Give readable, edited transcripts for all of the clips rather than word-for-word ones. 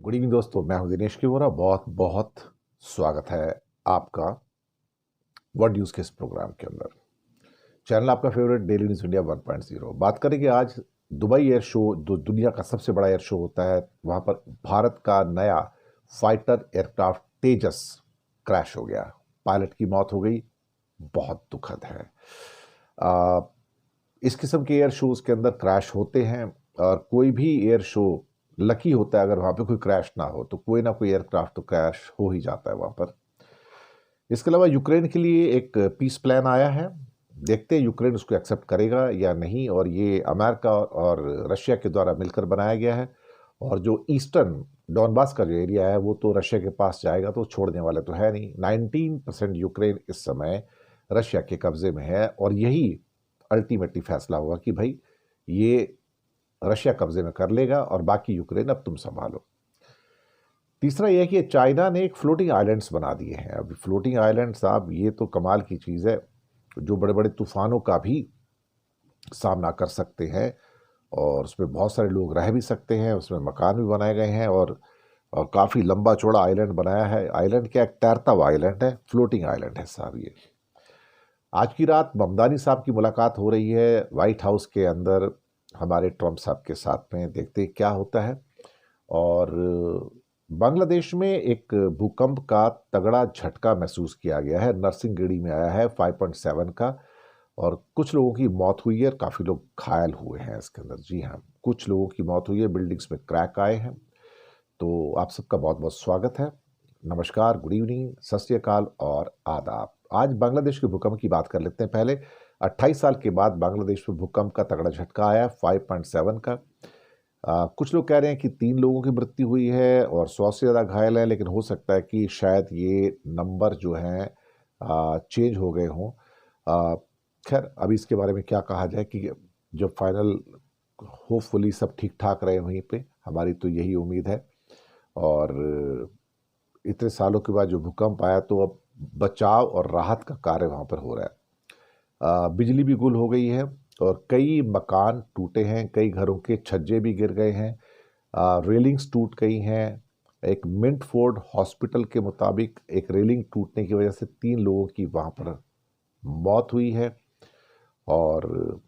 Good evening दोस्तों, मैं हूं दिनेश की वोरा। बहुत बहुत स्वागत है आपका वर्ल्ड न्यूज़ के इस प्रोग्राम के अंदर। चैनल आपका फेवरेट डेली न्यूज़ इंडिया 1.0। बात करेंगे आज दुबई एयर शो, जो दुनिया का सबसे बड़ा एयर शो होता है। वहां पर भारत का नया फाइटर एयरक्राफ्ट तेजस क्रैश हो गया, पायलट की मौत हो गई। बहुत दुखद है। आ, इस किस्म के एयर शोज के अंदर क्रैश होते हैं, और कोई भी एयर शो लकी होता है अगर वहां पे कोई क्रैश ना हो, तो कोई ना कोई एयरक्राफ्ट तो क्रैश हो ही जाता है वहां पर। इसके अलावा यूक्रेन के लिए एक पीस प्लान आया है। देखते हैं यूक्रेन उसको एक्सेप्ट करेगा या नहीं, और ये अमेरिका और रशिया के द्वारा मिलकर बनाया गया है। और जो ईस्टर्न डॉनबास का जो एरिया है वो तो रशिया के पास जाएगा, तो छोड़ने वाले तो है नहीं। 19% यूक्रेन इस समय रशिया के कब्जे में है, और यही अल्टीमेटली फैसला होगा कि भाई ये रशिया कब्जे में कर लेगा और बाकी यूक्रेन अब तुम संभालो। तीसरा यह कि चाइना ने एक फ्लोटिंग आइलैंड्स बना दिए हैं। अब फ्लोटिंग आइलैंड्स साहब, ये तो कमाल की चीज़ है, जो बड़े बड़े तूफानों का भी सामना कर सकते हैं। और उसमें बहुत सारे लोग रह भी सकते हैं, उसमें मकान भी बनाए गए हैं, और काफ़ी लंबा चौड़ा आइलैंड बनाया है। आइलैंड क्या, एक तैरता हुआ आइलैंड है, फ्लोटिंग आइलैंड है साहब ये। आज की रात ममदानी साहब की मुलाकात हो रही है वाइट हाउस के अंदर हमारे ट्रम्प साहब के साथ में। देखते हैं क्या होता है। और बांग्लादेश में एक भूकंप का तगड़ा झटका महसूस किया गया है, नरसिंहगढ़ी में आया है 5.7 का, और कुछ लोगों की मौत हुई है, काफ़ी लोग घायल हुए हैं इसके अंदर। जी हाँ, कुछ लोगों की मौत हुई है, बिल्डिंग्स में क्रैक आए हैं। तो आप सबका बहुत बहुत स्वागत है। नमस्कार, गुड इवनिंग, सत श्री अकाल और आदाब। आज बांग्लादेश के भूकंप की बात कर लेते हैं। पहले 28 साल के बाद बांग्लादेश में भूकंप का तगड़ा झटका आया 5.7 का। कुछ लोग कह रहे हैं कि 3 लोगों की मृत्यु हुई है और 100 से ज़्यादा घायल है, लेकिन हो सकता है कि शायद ये नंबर जो हैं चेंज हो गए हों। अ, खैर, अभी इसके बारे में क्या कहा जाए कि जब फाइनल होपफुली सब ठीक ठाक रहे वहीं पे, हमारी तो यही उम्मीद है। और इतने सालों के बाद जो भूकंप आया, तो अब बचाव और राहत का कार्य वहाँ पर हो रहा है। बिजली भी गुल हो गई है, और कई मकान टूटे हैं, कई घरों के छज्जे भी गिर गए हैं, रेलिंग्स टूट गई हैं। एक मिंटफोर्ड हॉस्पिटल के मुताबिक एक रेलिंग टूटने की वजह से 3 लोगों की वहाँ पर मौत हुई है। और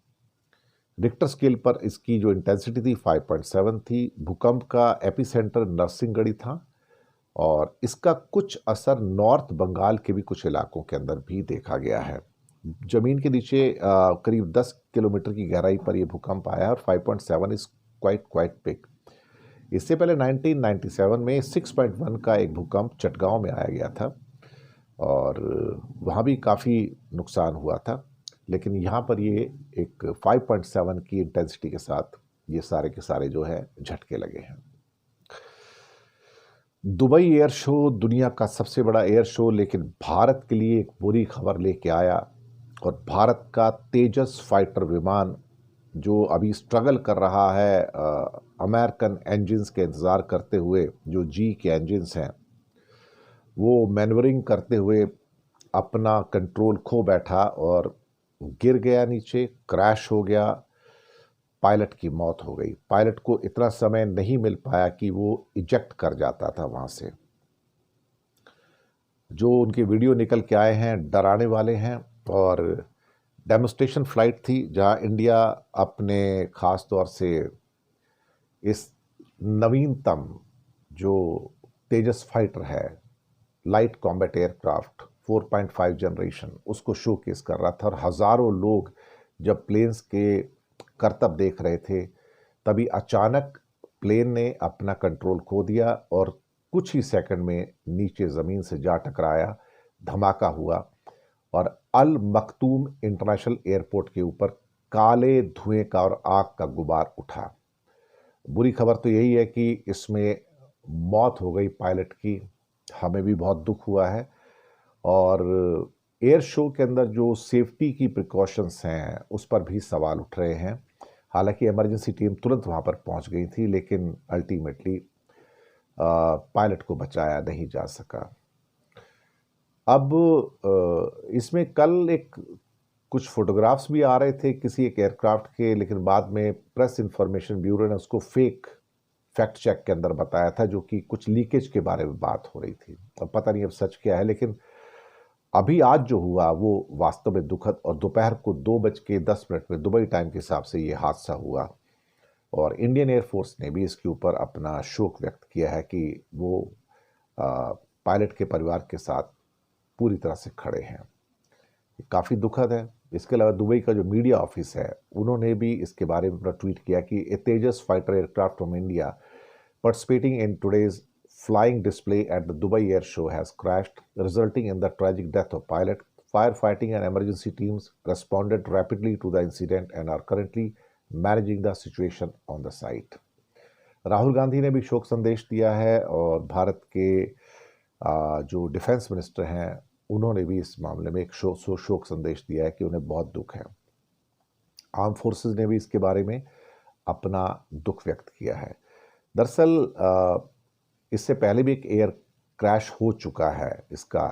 रिक्टर स्केल पर इसकी जो इंटेंसिटी थी 5.7 थी। भूकंप का एपिसेंटर नरसिंहगढ़ी था, और इसका कुछ असर नॉर्थ बंगाल के भी कुछ इलाकों के अंदर भी देखा गया है। जमीन के नीचे करीब 10 किलोमीटर की गहराई पर यह भूकंप आया, और 5.7 इज क्वाइट क्वाइट बिग। इससे पहले 1997 में 6.1 का एक भूकंप चटगांव में आया गया था, और वहाँ भी काफ़ी नुकसान हुआ था। लेकिन यहाँ पर ये एक 5.7 की इंटेंसिटी के साथ ये सारे के सारे जो है झटके लगे हैं। दुबई एयर शो दुनिया का सबसे बड़ा एयर शो, लेकिन भारत के लिए एक बुरी खबर लेके आया। और भारत का तेजस फाइटर विमान, जो अभी स्ट्रगल कर रहा है अमेरिकन इंजन्स के इंतज़ार करते हुए, जो जी के इंजन्स हैं, वो मैन्यूवरिंग करते हुए अपना कंट्रोल खो बैठा और गिर गया नीचे, क्रैश हो गया। पायलट की मौत हो गई। पायलट को इतना समय नहीं मिल पाया कि वो इजेक्ट कर जाता था वहाँ से। जो उनके वीडियो निकल के आए हैं डराने वाले हैं। और डेमोस्ट्रेशन फ्लाइट थी, जहाँ इंडिया अपने ख़ास तौर से इस नवीनतम जो तेजस फाइटर है, लाइट कॉम्बैट एयरक्राफ्ट 4.5 जनरेशन, उसको शोकेस कर रहा था। और हज़ारों लोग जब प्लेन्स के करतब देख रहे थे, तभी अचानक प्लेन ने अपना कंट्रोल खो दिया और कुछ ही सेकंड में नीचे ज़मीन से जा टकराया, धमाका हुआ, और अल मखतूम इंटरनेशनल एयरपोर्ट के ऊपर काले धुएं का और आग का गुबार उठा। बुरी खबर तो यही है कि इसमें मौत हो गई पायलट की। हमें भी बहुत दुख हुआ है। और एयर शो के अंदर जो सेफ्टी की प्रिकॉशंस हैं, उस पर भी सवाल उठ रहे हैं। हालांकि इमरजेंसी टीम तुरंत वहां पर पहुंच गई थी, लेकिन अल्टीमेटली पायलट को बचाया नहीं जा सका। अब इसमें कल एक कुछ फोटोग्राफ्स भी आ रहे थे किसी एक एयरक्राफ्ट के, लेकिन बाद में प्रेस इंफॉर्मेशन ब्यूरो ने उसको फैक्ट चेक के अंदर बताया था, जो कि कुछ लीकेज के बारे में बात हो रही थी। अब पता नहीं अब सच क्या है, लेकिन अभी आज जो हुआ वो वास्तव में दुखद, और दोपहर को 2:10 में दुबई टाइम के हिसाब से ये हादसा हुआ। और इंडियन एयरफोर्स ने भी इसके ऊपर अपना शोक व्यक्त किया है कि वो पायलट के परिवार के साथ पूरी तरह से खड़े हैं। ये काफ़ी दुखद है। इसके अलावा दुबई का जो मीडिया ऑफिस है, उन्होंने भी इसके बारे में अपना ट्वीट किया कि a Tejas fighter aircraft from India participating in today's flying display at the Dubai Air Show has crashed, resulting in the tragic death of pilot. Firefighting and emergency teams responded rapidly to the incident and are currently managing the situation on the site. Rahul Gandhi ने भी शोक संदेश दिया है, और भारत के जो defence minister हैं, उन्होंने भी इस मामले में एक शोक संदेश दिया है कि उन्हें बहुत दुख है। आर्म फोर्सेस ने भी इसके बारे में अपना दुख व्यक्त किया है। दरअसल इससे पहले भी एक एयर क्रैश हो चुका है इसका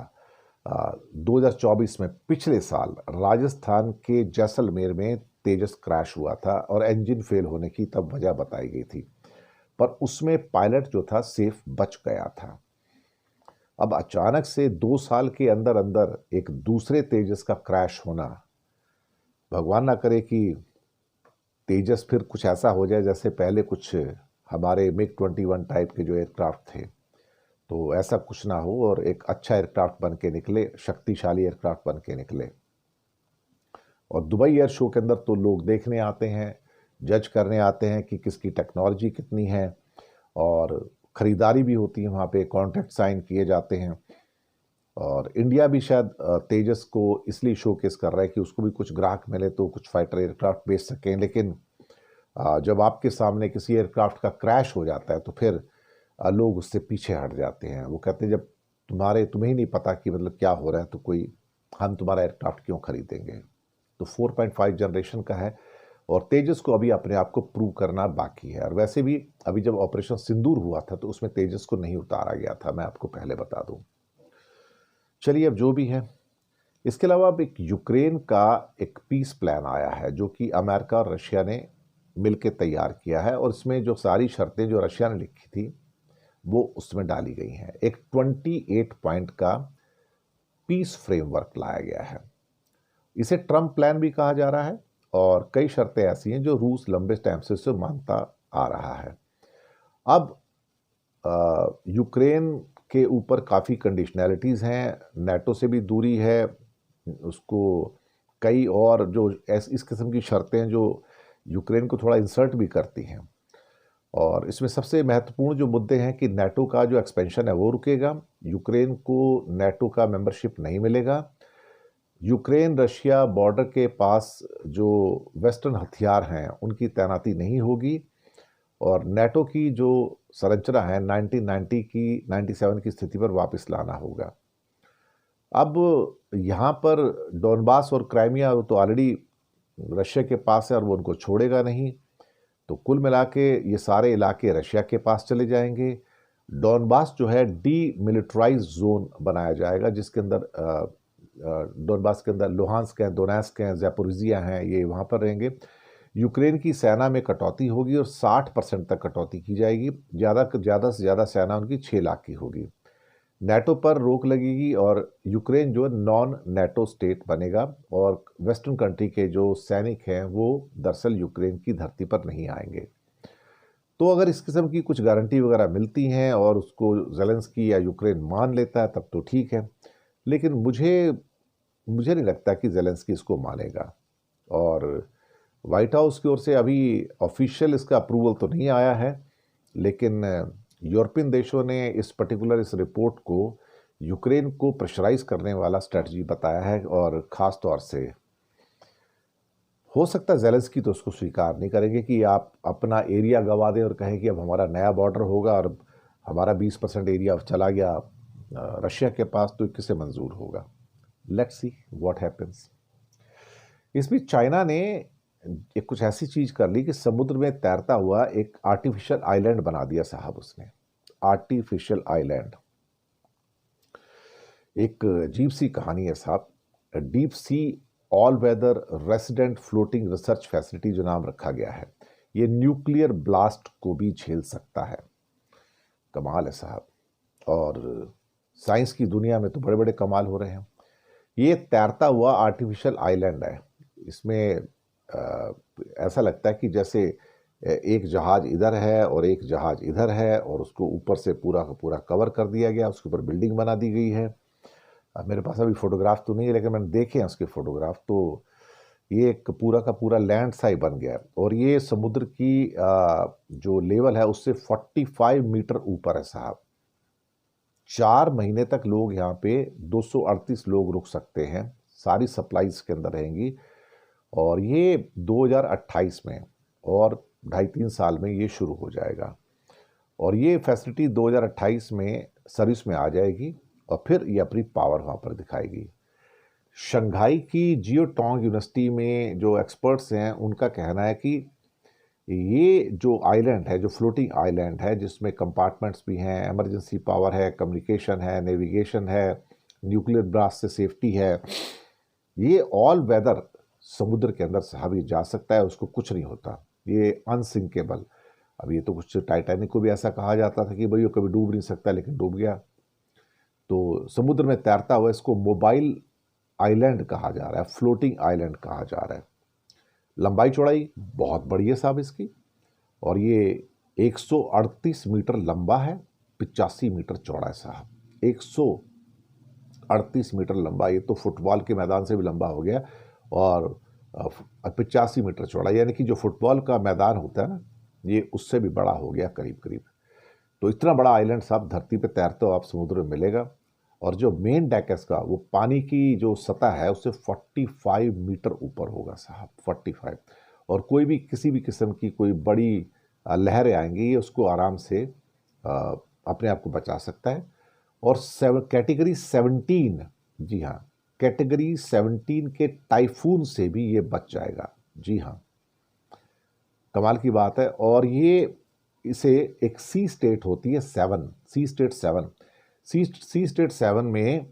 2024 में, पिछले साल राजस्थान के जैसलमेर में तेजस क्रैश हुआ था और इंजन फेल होने की तब वजह बताई गई थी, पर उसमें पायलट जो था सेफ बच गया था। अब अचानक से 2 साल के अंदर अंदर एक दूसरे तेजस का क्रैश होना, भगवान ना करे कि तेजस फिर कुछ ऐसा हो जाए जैसे पहले कुछ हमारे MiG-21 टाइप के जो एयरक्राफ्ट थे, तो ऐसा कुछ ना हो और एक अच्छा एयरक्राफ्ट बन के निकले, शक्तिशाली एयरक्राफ्ट बन के निकले। और दुबई एयर शो के अंदर तो लोग देखने आते हैं, जज करने आते हैं कि किसकी टेक्नोलॉजी कितनी है, और ख़रीदारी भी होती है वहाँ पे, कॉन्ट्रैक्ट साइन किए जाते हैं। और इंडिया भी शायद तेजस को इसलिए शोकेस कर रहा है कि उसको भी कुछ ग्राहक मिले तो कुछ फाइटर एयरक्राफ्ट बेच सकें। लेकिन जब आपके सामने किसी एयरक्राफ्ट का क्रैश हो जाता है तो फिर लोग उससे पीछे हट जाते हैं। वो कहते हैं जब तुम्हें ही नहीं पता कि मतलब क्या हो रहा है, तो हम तुम्हारा एयरक्राफ्ट क्यों खरीदेंगे। तो 4.5 जनरेशन का है, और तेजस को अभी अपने आप को प्रूव करना बाकी है। और वैसे भी अभी जब ऑपरेशन सिंदूर हुआ था तो उसमें तेजस को नहीं उतारा गया था, मैं आपको पहले बता दूं। चलिए, अब जो भी है, इसके अलावा अब एक यूक्रेन का एक पीस प्लान आया है जो कि अमेरिका और रशिया ने मिलकर तैयार किया है, और इसमें जो सारी शर्तें जो रशिया ने लिखी थी वो उसमें डाली गई हैं। एक 28 पॉइंट का पीस फ्रेमवर्क लाया गया है। इसे ट्रम्प प्लान भी कहा जा रहा है, और कई शर्तें ऐसी हैं जो रूस लंबे टाइम से उसे मानता आ रहा है। अब यूक्रेन के ऊपर काफ़ी कंडीशनैलिटीज़ हैं, नेटो से भी दूरी है, उसको कई और जो इस किस्म की शर्तें हैं जो यूक्रेन को थोड़ा इंसर्ट भी करती हैं। और इसमें सबसे महत्वपूर्ण जो मुद्दे हैं कि नेटो का जो एक्सपेंशन है वो रुकेगा, यूक्रेन को नेटो का मेंबरशिप नहीं मिलेगा, यूक्रेन रशिया बॉर्डर के पास जो वेस्टर्न हथियार हैं उनकी तैनाती नहीं होगी, और नेटो की जो संरचना है 1997 की स्थिति पर वापस लाना होगा। अब यहाँ पर डोनबास और क्राइमिया तो ऑलरेडी रशिया के पास है और वो उनको छोड़ेगा नहीं, तो कुल मिला के ये सारे इलाके रशिया के पास चले जाएंगे। डोनबास जो है डीमिलिटराइज जोन बनाया जाएगा, जिसके अंदर डोनबास के अंदर लुहांस्क हैं, दोनेत्स्क हैं, ज़ैपोरिज़िया हैं, ये वहाँ पर रहेंगे। यूक्रेन की सेना में कटौती होगी और 60% तक कटौती की जाएगी। ज़्यादा से ज़्यादा सेना उनकी 6 लाख की होगी। नेटो पर रोक लगेगी, और यूक्रेन जो नॉन नेटो स्टेट बनेगा, और वेस्टर्न कंट्री के जो सैनिक हैं वो दरअसल यूक्रेन की धरती पर नहीं आएंगे। तो अगर इस किस्म की कुछ गारंटी वगैरह मिलती हैं और उसको ज़ेलेंस्की या यूक्रेन मान लेता है तब तो ठीक है, लेकिन मुझे नहीं लगता कि ज़ेलेंस्की इसको मानेगा। और वाइट हाउस की ओर से अभी ऑफिशियल इसका अप्रूवल तो नहीं आया है, लेकिन यूरोपियन देशों ने इस रिपोर्ट को यूक्रेन को प्रेशराइज करने वाला स्ट्रेटजी बताया है, और ख़ास तौर से हो सकता है ज़ेलेंस्की तो उसको स्वीकार नहीं करेंगे कि आप अपना एरिया गंवा दें और कहें कि अब हमारा नया बॉर्डर होगा और हमारा 20% एरिया चला गया रशिया के पास, तो किसे मंजूर होगा। Let's see what happens. इस बीच चाइना ने एक कुछ ऐसी चीज़ कर ली कि समुद्र में तैरता हुआ एक आर्टिफिशियल आइलैंड बना दिया साहब उसने। आर्टिफिशियल आइलैंड एक अजीब सी कहानी है साहब। Deep sea all weather resident floating research facility जो नाम रखा गया है, ये न्यूक्लियर ब्लास्ट को भी झेल सकता है। कमाल है साहब। और साइंस की दुनिया में तो बड़े बड़े कमाल हो रहे हैं। ये तैरता हुआ आर्टिफिशियल आइलैंड है। इसमें ऐसा लगता है कि जैसे एक जहाज इधर है और एक जहाज इधर है, और उसको ऊपर से पूरा का पूरा कवर कर दिया गया, उसके ऊपर बिल्डिंग बना दी गई है। अब मेरे पास अभी फोटोग्राफ तो नहीं है, लेकिन मैंने देखे हैं उसके फोटोग्राफ। तो ये एक पूरा का पूरा लैंड सा ही बन गया है, और ये समुद्र की जो लेवल है उससे 45 मीटर ऊपर है साहब। 4 महीने तक लोग यहाँ पे 238 लोग रुक सकते हैं, सारी सप्लाईज के अंदर रहेंगी। और ये 2028 में, और 2.5-3 साल में ये शुरू हो जाएगा। और ये फैसिलिटी 2028 में सर्विस में आ जाएगी, और फिर ये अपनी पावर वहाँ पर दिखाएगी। शंघाई की जियोटोंग यूनिवर्सिटी में जो एक्सपर्ट्स हैं, उनका कहना है कि ये जो आइलैंड है, जो फ्लोटिंग आइलैंड है, जिसमें कंपार्टमेंट्स भी हैं, इमरजेंसी पावर है, कम्युनिकेशन है, नेविगेशन है, न्यूक्लियर ब्लास्ट से सेफ्टी है, ये ऑल वेदर समुद्र के अंदर साहब ये जा सकता है, उसको कुछ नहीं होता, ये अनसिंकेबल। अब ये तो कुछ टाइटैनिक को भी ऐसा कहा जाता था कि भाई वो कभी डूब नहीं सकता, लेकिन डूब गया। तो समुद्र में तैरता हुआ इसको मोबाइल आइलैंड कहा जा रहा है, फ्लोटिंग आइलैंड कहा जा रहा है। लंबाई चौड़ाई बहुत बड़ी है साहब इसकी, और ये 138 मीटर लंबा है, 85 मीटर चौड़ा है साहब। 138 मीटर लंबा, ये तो फुटबॉल के मैदान से भी लंबा हो गया। और 85 मीटर चौड़ा, यानी कि जो फुटबॉल का मैदान होता है ना, ये उससे भी बड़ा हो गया करीब करीब। तो इतना बड़ा आइलैंड साहब धरती पे तैरते हो आप समुद्र में मिलेगा। और जो मेन डेक है इसका, वो पानी की जो सतह है उससे 45 मीटर ऊपर होगा साहब, 45। और कोई भी किसी भी किस्म की कोई बड़ी लहरें आएंगी, ये उसको आराम से अपने आप को बचा सकता है। और कैटेगरी 17, जी हाँ, कैटेगरी 17 के टाइफून से भी ये बच जाएगा। जी हाँ, कमाल की बात है। और ये इसे एक सी स्टेट होती है 7, सी स्टेट 7, सी स्टेट 7 में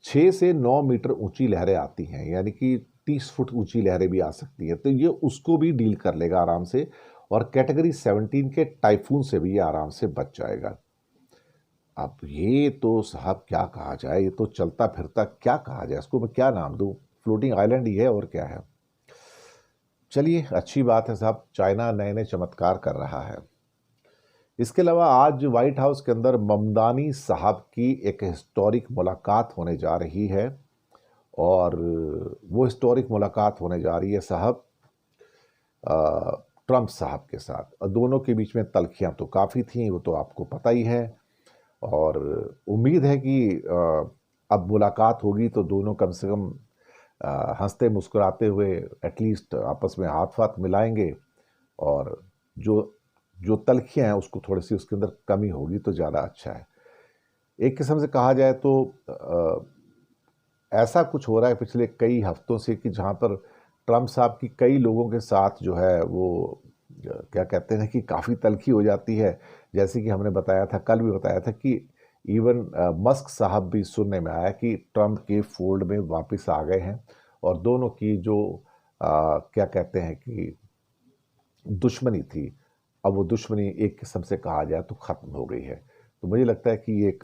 6 से 9 मीटर ऊंची लहरें आती हैं, यानी कि 30 फुट ऊंची लहरें भी आ सकती हैं। तो ये उसको भी डील कर लेगा आराम से, और कैटेगरी 17 के टाइफून से भी ये आराम से बच जाएगा। अब ये तो साहब क्या कहा जाए, ये तो चलता फिरता क्या कहा जाए, इसको मैं क्या नाम दूं? फ्लोटिंग आइलैंड ही है, और क्या है। चलिए, अच्छी बात है साहब, चाइना नए नए चमत्कार कर रहा है। इसके अलावा आज व्हाइट हाउस के अंदर ममदानी साहब की एक हिस्टोरिक मुलाकात होने जा रही है। और वो हिस्टोरिक मुलाकात होने जा रही है साहब ट्रंप साहब के साथ। और दोनों के बीच में तल्खियां तो काफ़ी थी, वो तो आपको पता ही है। और उम्मीद है कि अब मुलाकात होगी तो दोनों कम से कम हंसते मुस्कुराते हुए एटलीस्ट आपस में हाथ हाथ मिलाएंगे, और जो जो तल्खियाँ हैं उसको थोड़ी सी उसके अंदर कमी होगी तो ज़्यादा अच्छा है। एक किस्म से कहा जाए तो ऐसा कुछ हो रहा है पिछले कई हफ्तों से कि जहाँ पर ट्रंप साहब की कई लोगों के साथ जो है वो क्या कहते हैं कि काफ़ी तल्खी हो जाती है। जैसे कि हमने बताया था, कल भी बताया था कि इवन मस्क साहब भी सुनने में आया कि ट्रंप के फोल्ड में वापस आ गए हैं, और दोनों की जो क्या कहते हैं कि दुश्मनी थी, अब वो दुश्मनी एक किस्म से कहा जाए तो ख़त्म हो गई है। तो मुझे लगता है कि ये एक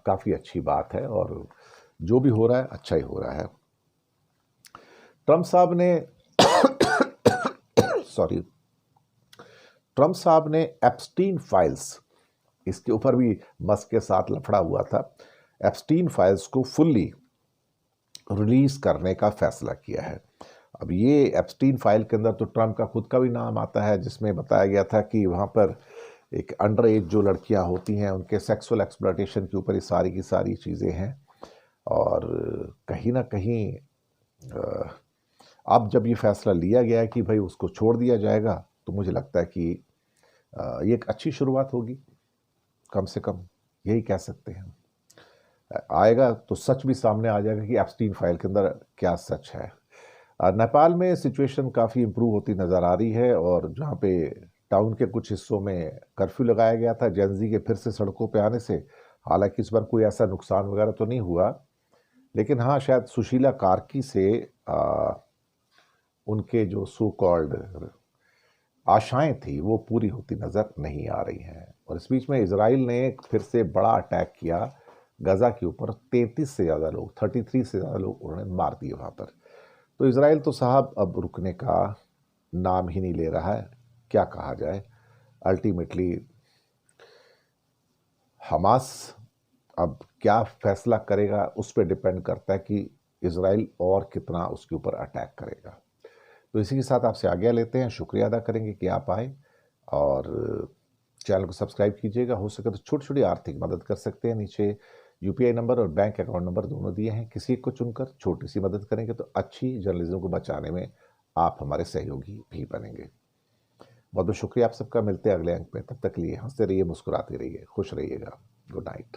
काफ़ी अच्छी बात है, और जो भी हो रहा है अच्छा ही हो रहा है। ट्रंप साहब ने सॉरी, ट्रंप साहब ने एप्स्टीन फाइल्स, इसके ऊपर भी मस्क के साथ लफड़ा हुआ था, एप्स्टीन फाइल्स को फुल्ली रिलीज करने का फैसला किया है। अब ये एप्स्टीन फाइल के अंदर तो ट्रंप का खुद का भी नाम आता है, जिसमें बताया गया था कि वहाँ पर एक अंडर एज जो लड़कियाँ होती हैं उनके सेक्सुअल एक्सप्लॉयटेशन के ऊपर ये सारी की सारी चीज़ें हैं। और कहीं ना कहीं अब जब ये फैसला लिया गया है कि भाई उसको छोड़ दिया जाएगा, तो मुझे लगता है कि ये एक अच्छी शुरुआत होगी, कम से कम यही कह सकते हैं। आएगा तो सच भी सामने आ जाएगा कि एप्स्टीन फाइल के अंदर क्या सच है। नेपाल में सिचुएशन काफ़ी इम्प्रूव होती नज़र आ रही है, और जहाँ पे टाउन के कुछ हिस्सों में कर्फ्यू लगाया गया था जेनजी के फिर से सड़कों पे आने से, हालांकि इस बार कोई ऐसा नुकसान वगैरह तो नहीं हुआ, लेकिन हाँ शायद सुशीला कार्की से उनके जो सो कॉल्ड आशाएं थी वो पूरी होती नज़र नहीं आ रही हैं। और इस बीच में इजराइल ने फिर से बड़ा अटैक किया गज़ा के ऊपर। 33 से ज़्यादा लोग, 33 से ज़्यादा लोग उन्होंने मार दिए वहाँ पर। तो इजराइल तो साहब अब रुकने का नाम ही नहीं ले रहा है, क्या कहा जाए। अल्टीमेटली हमास अब क्या फैसला करेगा उस पर डिपेंड करता है कि इजराइल और कितना उसके ऊपर अटैक करेगा। तो इसी के साथ आपसे आज्ञा लेते हैं, शुक्रिया अदा करेंगे कि आप आए और चैनल को सब्सक्राइब कीजिएगा। हो सके तो छोटी छोटी आर्थिक मदद कर सकते हैं, नीचे यूपीआई नंबर और बैंक अकाउंट नंबर दोनों दिए हैं। किसी को चुनकर छोटी सी मदद करेंगे तो अच्छी जर्नलिज्म को बचाने में आप हमारे सहयोगी भी बनेंगे। बहुत बहुत शुक्रिया आप सबका। मिलते हैं अगले अंक में, तब तक के लिए हंसते रहिए, मुस्कुराते रहिए, खुश रहिएगा। Good night.